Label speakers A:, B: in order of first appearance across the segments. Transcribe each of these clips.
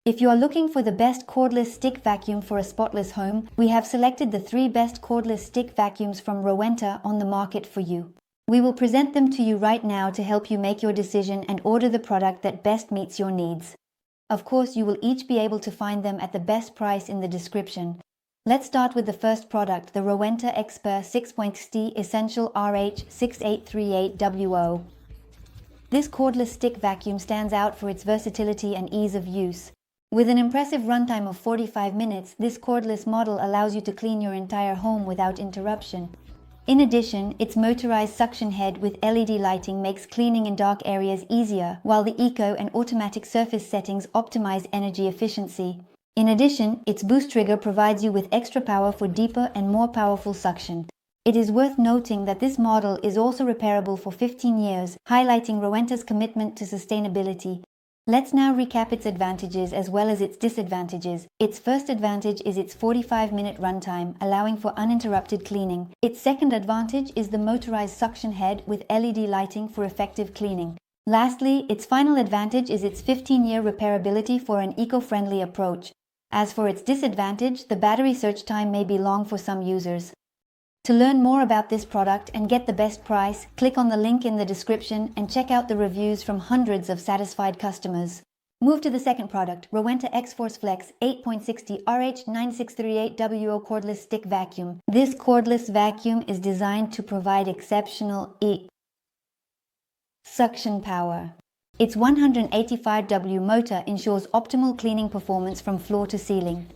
A: If you are looking for the best cordless stick vacuum for a spotless home, we have selected the 3 best cordless stick vacuums from Rowenta on the market for you. We will present them to you right now to help you make your decision and order the product that best meets your needs. Of course, you will each be able to find them at the best price in the description. Let's start with the first product, the Rowenta X-pert 6.0 Essential RH6838WO. This cordless stick vacuum stands out for its versatility and ease of use. With an impressive runtime of 45 minutes, this cordless model allows you to clean your entire home without interruption. In addition, its motorized suction head with LED lighting makes cleaning in dark areas easier, while the eco and automatic surface settings optimize energy efficiency. In addition, its boost trigger provides you with extra power for deeper and more powerful suction. It is worth noting that this model is also repairable for 15 years, highlighting Rowenta's commitment to sustainability. Let's now recap its advantages as well as its disadvantages. Its first advantage is its 45-minute runtime, allowing for uninterrupted cleaning. Its second advantage is the motorized suction head with LED lighting for effective cleaning. Lastly, its final advantage is its 15-year repairability for an eco-friendly approach. As for its disadvantage, the battery search time may be long for some users. To learn more about this product and get the best price, click on the link in the description and check out the reviews from hundreds of satisfied customers. Move to the second product, Rowenta X-Force Flex 8.60 RH9638WO Cordless Stick Vacuum. This cordless vacuum is designed to provide exceptional suction power. Its 185W motor ensures optimal cleaning performance from floor to ceiling.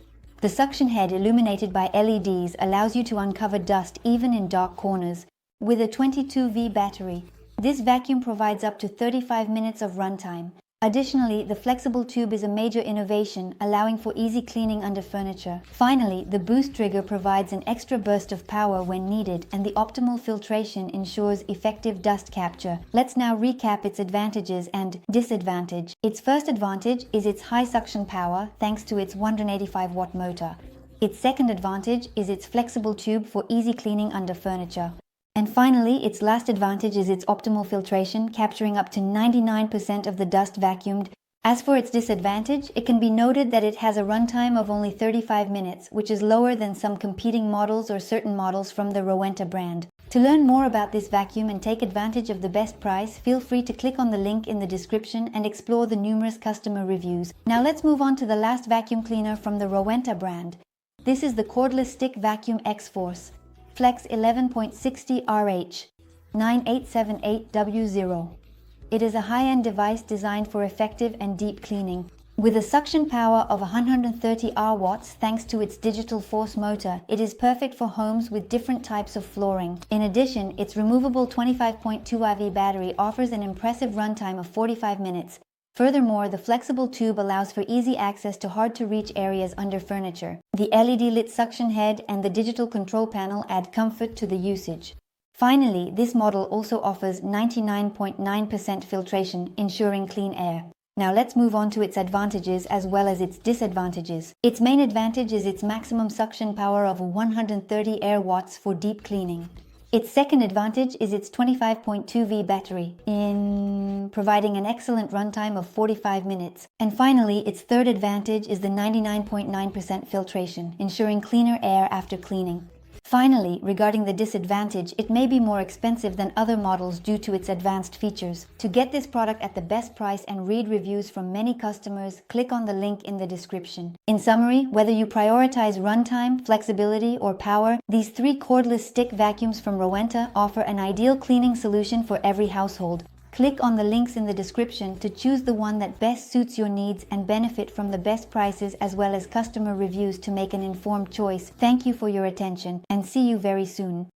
A: The suction head, illuminated by LEDs, allows you to uncover dust even in dark corners. With a 22V battery, this vacuum provides up to 35 minutes of runtime. Additionally, the flexible tube is a major innovation, allowing for easy cleaning under furniture. Finally, the boost trigger provides an extra burst of power when needed, and the optimal filtration ensures effective dust capture. Let's now recap its advantages and disadvantage. Its first advantage is its high suction power, thanks to its 185-watt motor. Its second advantage is its flexible tube for easy cleaning under furniture. And finally, its last advantage is its optimal filtration, capturing up to 99% of the dust vacuumed. As for its disadvantage, it can be noted that it has a runtime of only 35 minutes, which is lower than some competing models or certain models from the Rowenta brand. To learn more about this vacuum and take advantage of the best price, feel free to click on the link in the description and explore the numerous customer reviews. Now let's move on to the last vacuum cleaner from the Rowenta brand. This is the Cordless Stick Vacuum X-Force Flex 11.60 RH9878WO. It is a high-end device designed for effective and deep cleaning. With a suction power of 130 watts thanks to its digital force motor, it is perfect for homes with different types of flooring. In addition, its removable 25.2IV battery offers an impressive runtime of 45 minutes. Furthermore, the flexible tube allows for easy access to hard-to-reach areas under furniture. The LED-lit suction head and the digital control panel add comfort to the usage. Finally, this model also offers 99.9% filtration, ensuring clean air. Now let's move on to its advantages as well as its disadvantages. Its main advantage is its maximum suction power of 130 watts for deep cleaning. Its second advantage is its 25.2V battery, providing an excellent runtime of 45 minutes. And finally, its third advantage is the 99.9% filtration, ensuring cleaner air after cleaning. Finally, regarding the disadvantage, it may be more expensive than other models due to its advanced features. To get this product at the best price and read reviews from many customers, click on the link in the description. In summary, whether you prioritize runtime, flexibility, or power, these 3 cordless stick vacuums from Rowenta offer an ideal cleaning solution for every household. Click on the links in the description to choose the one that best suits your needs and benefit from the best prices as well as customer reviews to make an informed choice. Thank you for your attention and see you very soon.